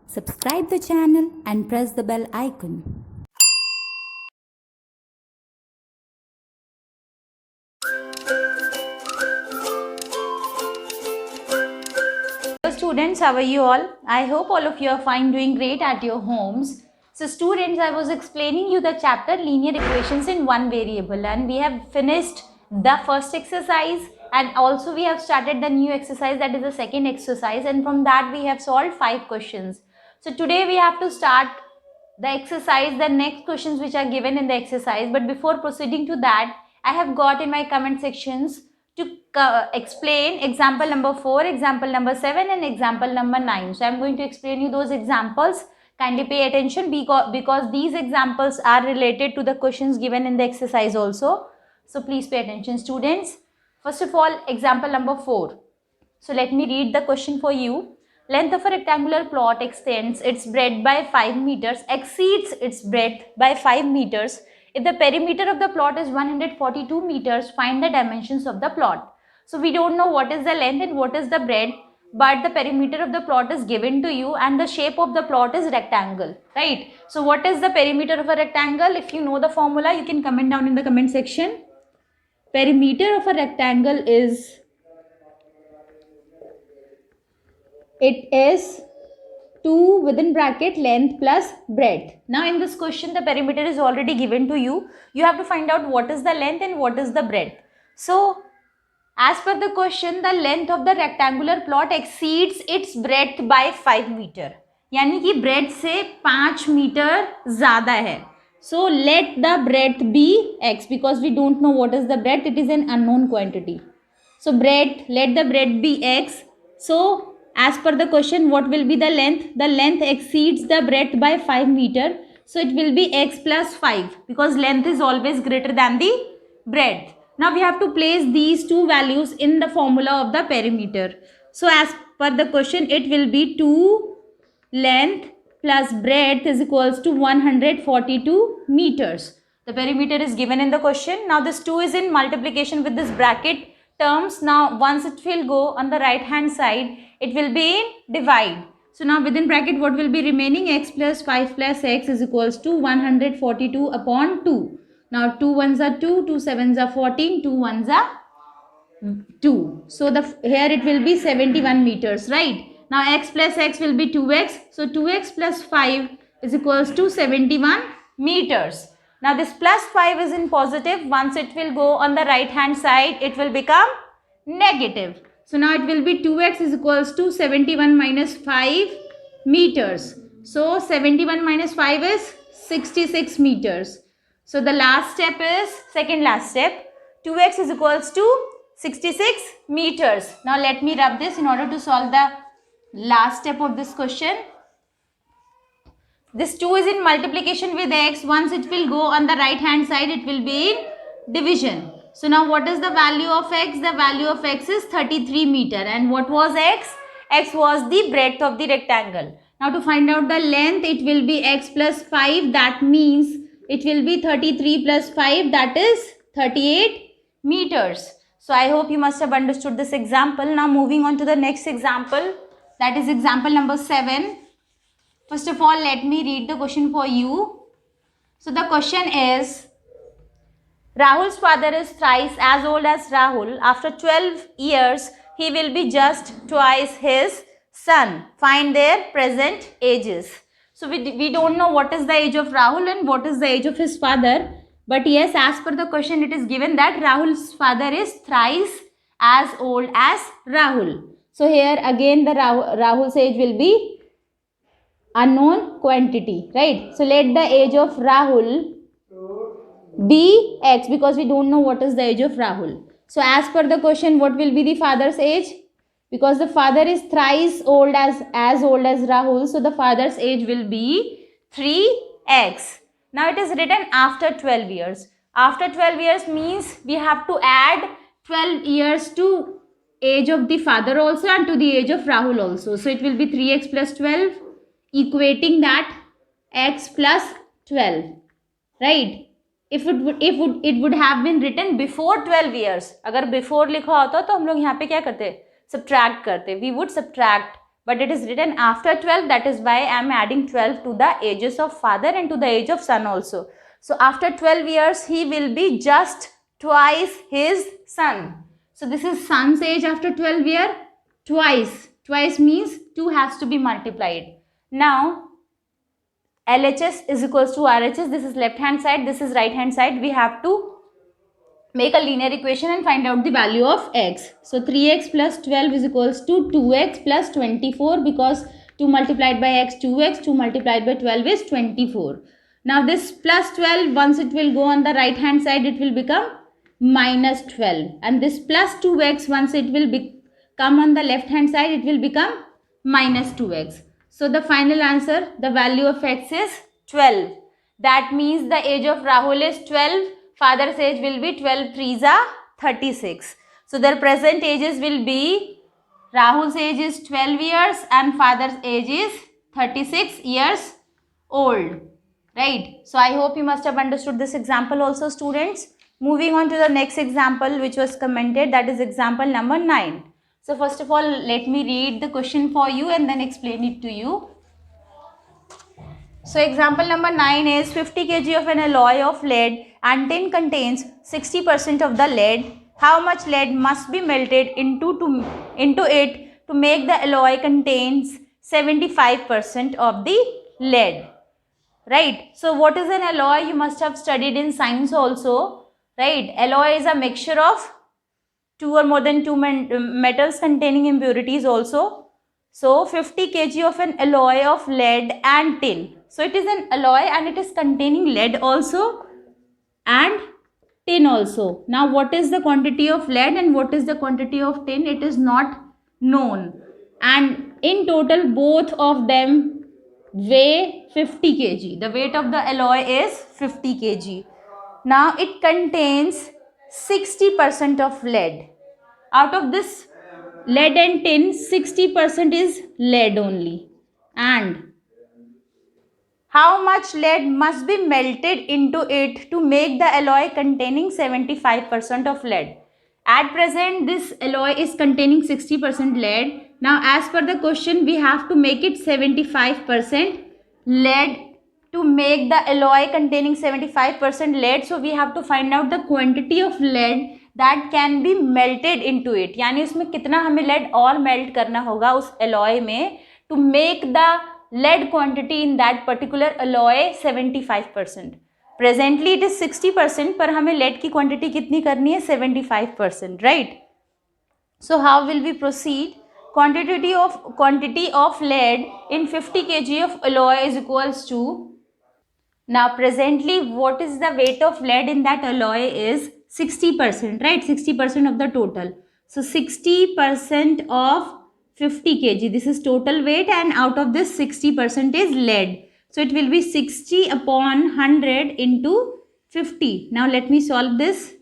Subscribe the channel and press the bell icon. Hello students, how are you all? I hope all of you are fine, doing great at your homes. So students, I was explaining you the chapter linear equations in one variable, and we have finished the first exercise, and also we have started the new exercise, that is the second exercise, and from that we have solved 5 questions. So today we have to start the exercise, the next questions which are given in the exercise. But before proceeding to that, I have got in my comment sections to explain example number 4, example number 7 and example number 9. So I am going to explain you those examples. Kindly pay attention because these examples are related to the questions given in the exercise also. So please pay attention students. First of all, example number 4. So let me read the question for you. Length of a rectangular plot extends its breadth by 5 meters, exceeds its breadth by 5 meters. If the perimeter of the plot is 142 meters, find the dimensions of the plot. So we don't know what is the length and what is the breadth, but the perimeter of the plot is given to you and the shape of the plot is rectangle, right? So what is the perimeter of a rectangle? If you know the formula, you can comment down in the comment section. Perimeter of a rectangle is, it is 2 within bracket length plus breadth. Now in this question the perimeter is already given to you. You have to find out what is the length and what is the breadth. So as per the question, the length of the rectangular plot exceeds its breadth by 5 meter. यानी कि breadth से 5 metre ज़्यादा है. So let the breadth be x, because we don't know what is the breadth. It is an unknown quantity. So breadth, let the breadth be x. So as per the question, what will be the length? The length exceeds the breadth by 5 meter. So it will be x plus 5, because length is always greater than the breadth. Now we have to place these two values in the formula of the perimeter. So as per the question, it will be 2 length plus breadth is equals to 142 meters. The perimeter is given in the question. Now this 2 is in multiplication with this bracket terms. Now once it will go on the right hand side, it will be in divide. So now within bracket what will be remaining? X plus 5 plus x is equals to 142 upon 2. Now 2 ones are 2, 2 sevens are 14, 2 ones are 2. So here it will be 71 meters, right? Now x plus x will be 2x. So 2x plus 5 is equals to 71 meters. Now this plus 5 is in positive. Once it will go on the right hand side, it will become negative. So now it will be 2x is equals to 71 minus 5 meters. So 71 minus 5 is 66 meters. So the last step is, second last step, 2x is equals to 66 meters. Now let me rub this in order to solve the last step of this question. This 2 is in multiplication with x. Once it will go on the right hand side, it will be in division. So now what is the value of x? The value of x is 33 meter. And what was x? X was the breadth of the rectangle. Now to find out the length, it will be x plus 5. That means it will be 33 plus 5, that is 38 meters. So I hope you must have understood this example. Now moving on to the next example, that is example number 7. First of all, let me read the question for you. So the question is, Rahul's father is thrice as old as Rahul. After 12 years, he will be just twice his son. Find their present ages. So we don't know what is the age of Rahul and what is the age of his father. But yes, as per the question, it is given that Rahul's father is thrice as old as Rahul. So here again the Rahul's age will be unknown quantity, right? So let the age of Rahul be x, because we don't know what is the age of Rahul. So as per the question, what will be the father's age? Because the father is thrice old as old as Rahul, so the father's age will be 3x. Now it is written after 12 years. After 12 years means we have to add 12 years to age of the father also and to the age of Rahul also. So it will be 3x plus 12, equating that x plus 12, right? If it would have been written before 12 years, अगर before लिखा होता तो हम लोग यहाँ पे क्या करते? Subtract करते. We would subtract but it is written after 12. That is why I am adding 12 to the ages of father and to the age of son also. So after 12 years, he will be just twice his son. So this is son's age after 12 year, twice. Twice means 2 has to be multiplied. Now, LHS is equals to RHS. This is left hand side, this is right hand side. We have to make a linear equation and find out the value of x. So 3x plus 12 is equals to 2x plus 24, because 2 multiplied by x, 2x, 2 multiplied by 12 is 24. Now this plus 12, once it will go on the right hand side, it will become minus 12. And this plus 2x, once it will come on the left hand side, it will become minus 2x. So the final answer, the value of x is 12. That means the age of Rahul is 12. Father's age will be 12 3s are 36. So their present ages will be, Rahul's age is 12 years and father's age is 36 years old. Right. So I hope you must have understood this example also, students. Moving on to the next example which was commented, that is example number 9. So first of all, let me read the question for you and then explain it to you. So example number 9 is 50 kg of an alloy of lead and tin contains 60% of the lead. How much lead must be melted into it to make the alloy contains 75% of the lead? Right. So what is an alloy? You must have studied in science also. Right. Alloy is a mixture of 2 or more than 2 metals containing impurities also. So 50 kg of an alloy of lead and tin. So it is an alloy and it is containing lead also and tin also. Now what is the quantity of lead and what is the quantity of tin? It is not known. And in total both of them weigh 50 kg. The weight of the alloy is 50 kg. Now it contains 60% of lead. Out of this lead and tin, 60% is lead only. And how much lead must be melted into it to make the alloy containing 75% of lead? At present, this alloy is containing 60% lead. Now, as per the question, we have to make it 75% lead to make the alloy containing 75% lead. So, we have to find out the quantity of lead that can be melted into it. यानी उसमें कितना हमें lead और melt करना होगा उस alloy में to make the lead quantity in that particular alloy 75%. Presently it is 60%, पर हमें lead की quantity कितनी करनी है? 75%, right? So how will we proceed? Quantity of lead in 50 kg of alloy is equals to, now presently what is the weight of lead in that alloy is 60%, right? 60% of the total. So 60% of 50 kg, this is total weight, and out of this 60% is lead. So it will be 60 upon 100 into 50. Now let me solve this.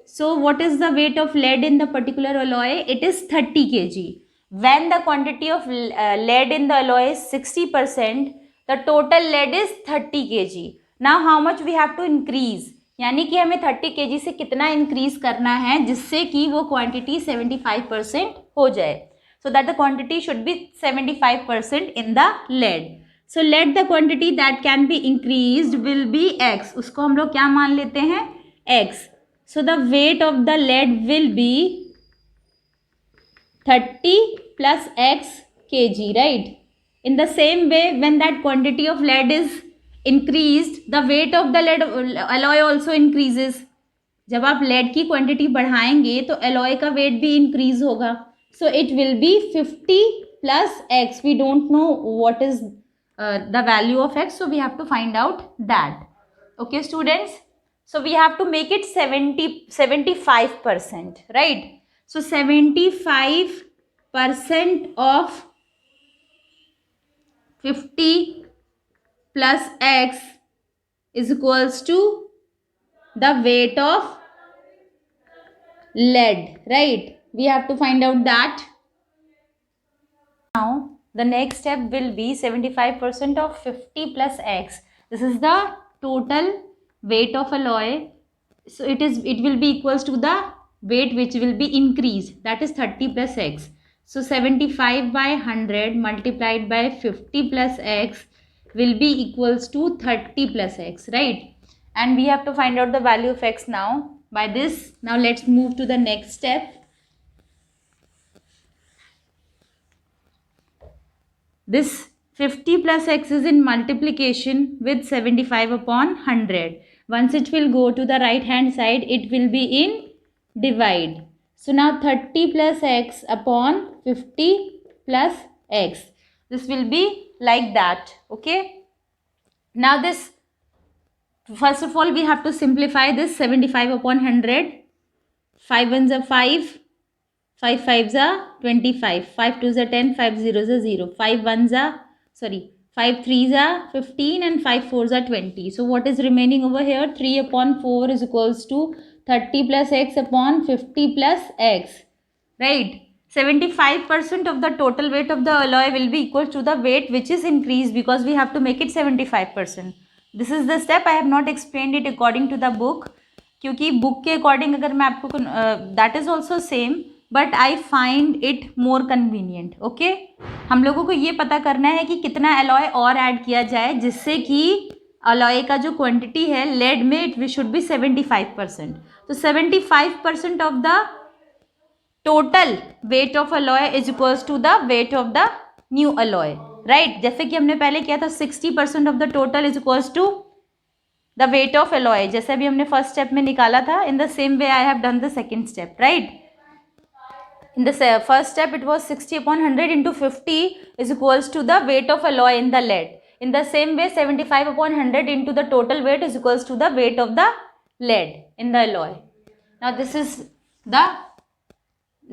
So what is the weight of lead in the particular alloy? It is 30 kg. When the quantity of lead in the alloy is 60%, the total lead is 30 kg. Now how much we have to increase? यानी कि हमें 30 kg से कितना increase करना है जिससे कि वो quantity 75% हो जाए. So that the quantity should be 75% in the lead. So let the quantity that can be increased will be x. उसको हम लोग क्या मान लेते हैं? x. So the weight of the lead will be 30 plus x kg, right? In the same way, when that quantity of lead is increased, the weight of the lead alloy also increases. जब आप lead की quantity बढ़ाएंगे तो alloy का weight भी increase होगा. So it will be 50 plus x. We don't know what is the value of x, so we have to find out that. Okay, students. So we have to make it 75%, right? So 75% of 50 plus x is equals to the weight of lead, right? We have to find out that. Now the next step will be 75% of 50 plus x. This is the total weight of alloy. So it will be equals to the weight which will be increased, that is 30 plus x. So 75 by 100 multiplied by 50 plus x will be equals to 30 plus x, right? And we have to find out the value of x now. By this, now let's move to the next step. This 50 plus x is in multiplication with 75 upon 100. Once it will go to the right hand side, it will be in divide. So now 30 plus x upon 50 plus x. This will be like that. Okay. Now this, first of all, we have to simplify this 75 upon 100. 5 ones are 5. 5 5s are 25, 5 2s are 10, 5 0s are 0, 5 1s are, 5 3s are 15 and 5 4s are 20. So what is remaining over here? 3 upon 4 is equals to 30 plus x upon 50 plus x, right? 75% of the total weight of the alloy will be equal to the weight which is increased because we have to make it 75%. This is the step. I have not explained it according to the book, क्योंकि book के according अगर मैं आपको that is also same but I find it more convenient. Okay, हम लोगों को ये पता करना है कि कितना अलॉय और ऐड किया जाए जिससे कि अलॉय का जो क्वांटिटी है लेड में इट शुड बी 75%. तो 75% of the total weight of alloy is equals to the weight of the new alloy, right? जैसे कि हमने पहले किया था 60% of the total is equals to the weight of alloy, जैसे अभी हमने फर्स्ट स्टेप में निकाला था. In the same way I have done the second step, right? In the first step, it was 60 upon 100 into 50 is equals to the weight of alloy in the lead. In the same way, 75 upon 100 into the total weight is equals to the weight of the lead in the alloy. Now, this is the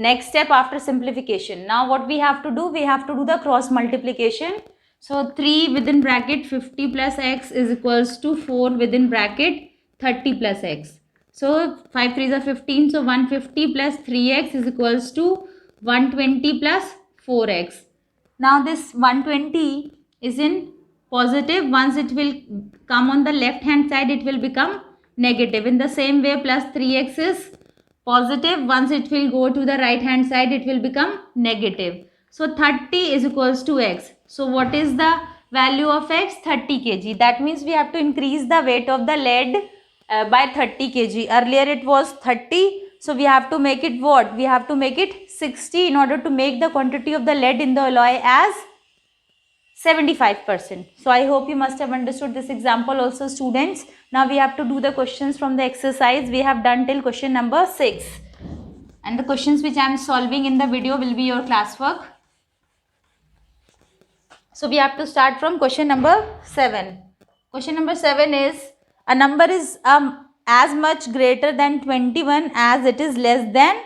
next step after simplification. Now, what we have to do? We have to do the cross multiplication. So, 3 within bracket 50 plus x is equals to 4 within bracket 30 plus x. So 5 3s are 15. So 150 plus 3x is equals to 120 plus 4x. Now this 120 is in positive. Once it will come on the left hand side, it will become negative. In the same way, plus 3x is positive. Once it will go to the right hand side, it will become negative. So 30 is equals to x. So what is the value of x? 30 kg. That means we have to increase the weight of the lead by 30 kg. Earlier it was 30, so we have to make it what? We have to make it 60 in order to make the quantity of the lead in the alloy as 75%. So I hope you must have understood this example also, students. Now we have to do the questions from the exercise. We have done till question number 6, and the questions which I am solving in the video will be your classwork. So we have to start from question number 7. Question number 7 is, a number is as much greater than 21 as it is less than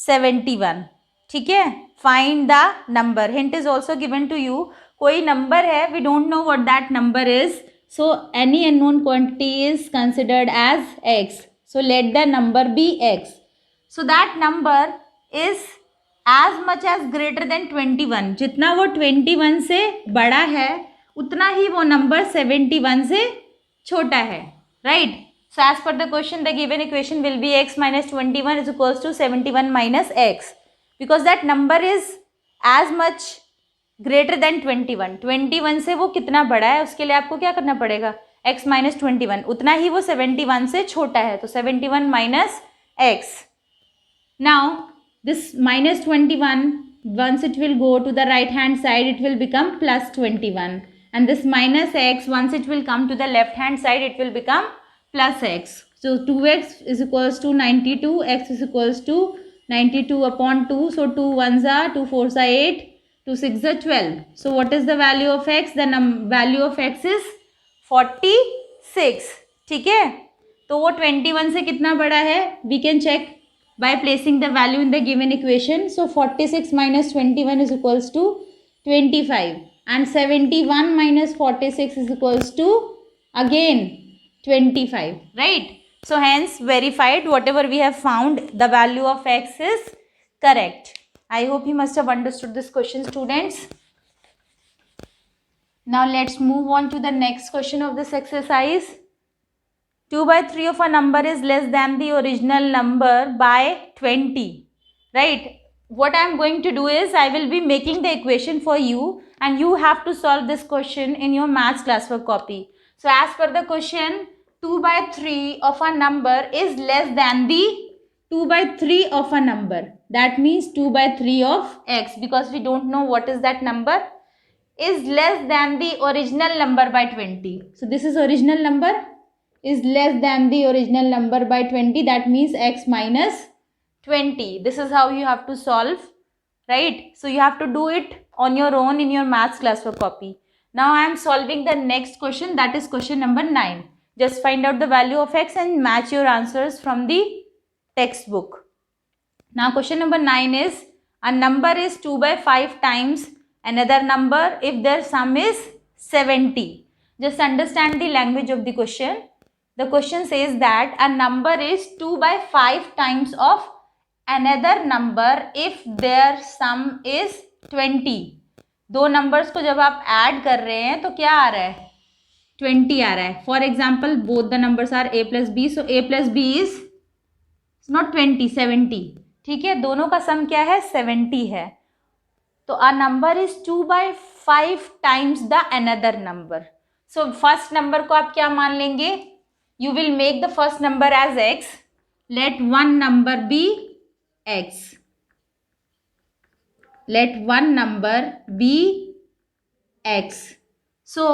71. ठीक है? Find the number. Hint is also given to you. कोई number है, we don't know what that number is. So any unknown quantity is considered as x. So let the number be x. So that number is as much as greater than 21. जितना वो 21 से बड़ा है उतना ही वो number 71 से छोटा है, right? So as per the question, the given equation will be x minus 21 is equals to 71 minus x, because that number is as much greater than 21. 21 से वो कितना बड़ा है उसके लिए आपको क्या करना पड़ेगा? x minus 21, उतना ही वो 71 से छोटा है, तो 71 minus x. Now this minus 21, once it will go to the right hand side, it will become plus 21. And this minus x, once it will come to the left hand side, it will become plus x. So 2x is equals to 92, x is equals to 92 upon 2. So 2 1s are, 2 4s are 8, 2 6s are 12. So what is the value of x? The value of x is 46. ठीक है? तो वो 21 से कितना बड़ा है? We can check by placing the value in the given equation. So 46 minus 21 is equals to 25. And 71 minus 46 is equals to again 25, right? So hence verified, whatever we have found, the value of x is correct. I hope you must have understood this question, students. Now let's move on to the next question of this exercise. 2 by 3 of a number is less than the original number by 20, right? what I am going to do is I will be making the equation for you and you have to solve this question in your maths classwork copy. So as per the question, 2 by 3 of a number is less than the 2 by 3 of a number. That means 2 by 3 of x, because we don't know what is that number, is less than the original number by 20. So this is original number is less than the original number by 20. That means x minus 20. This is how you have to solve, right? So you have to do it on your own in your maths classwork copy. Now I am solving the next question, that is question number 9. Just find out the value of x and match your answers from the textbook. Now question number 9 is, a number is 2 by 5 times another number if their sum is 70. Just understand the language of the question. The question says that a number is 2 by 5 times of another number if their sum is 20. दो numbers को जब आप add कर रहे हैं तो क्या आ रहा है, 20 आ रहा है. For example both the numbers are a plus B, so a plus B is not 20, 70. ठीक है, दोनों का सम क्या है, 70 है. तो a number is 2 by 5 times the another number. So first number को आप क्या मान लेंगे, you will make the first number as x. Let one number be x. Let one number be x. So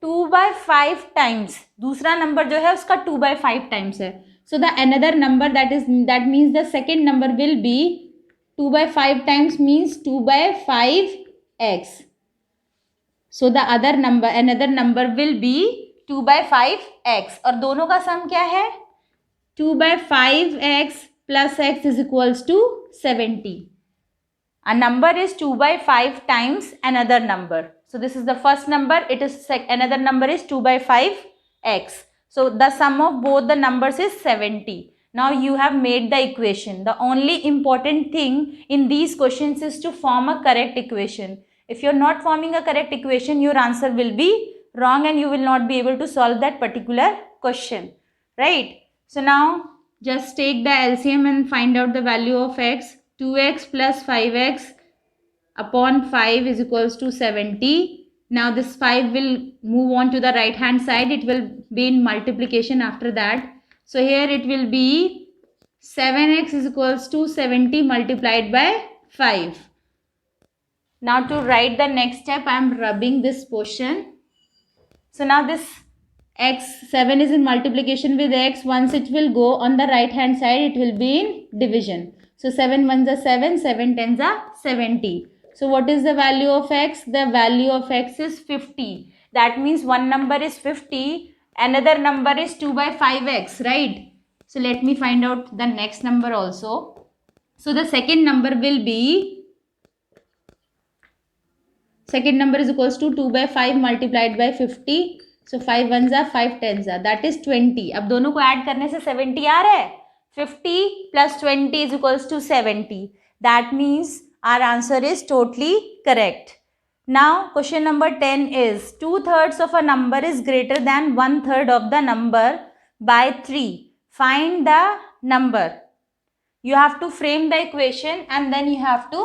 2 by 5 times, दूसरा number जो है उसका 2 by 5 times है. So the another number that means the second number will be 2 by 5 times means 2 by 5x. So the another number will be 2 by 5x. और दोनों का सम क्या है, 2 by 5x plus x is equals to 70. A number is 2 by 5 times another number. So this is the first number. It is another number is 2 by 5x. So the sum of both the numbers is 70. Now you have made the equation. The only important thing in these questions is to form a correct equation. If you are not forming a correct equation, your answer will be wrong and you will not be able to solve that particular question. Right? So now just take the LCM and find out the value of x. 2x plus 5x upon 5 is equals to 70. Now this 5 will move on to the right hand side. It will be in multiplication after that. So here it will be 7x is equals to 70 multiplied by 5. Now to write the next step, I am rubbing this portion. So now this x, 7 is in multiplication with x. Once it will go on the right hand side, it will be in division. So 7 ones are 7, 7 tens are 70. So what is the value of x? The value of x is 50. That means one number is 50, another number is 2 by 5x, right? So let me find out the next number also. So the second number will be, second number is equals to 2 by 5 multiplied by 50. So 5 ones are 5 tens are, that is 20. अब दोनों को add करने से 70 आ रहा है. 50 plus 20 is equals to 70. That means our answer is totally correct. Now question number 10 is, 2/3 of a number is greater than 1/3 of the number by 3. Find the number. You have to frame the equation and then you have to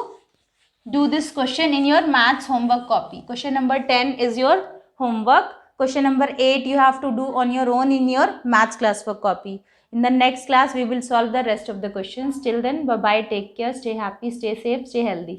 do this question in your maths homework copy. Question number 10 is your homework. Question number 8 you have to do on your own in your maths classwork copy. In the next class, we will solve the rest of the questions. Till then, bye-bye, take care, stay happy, stay safe, stay healthy.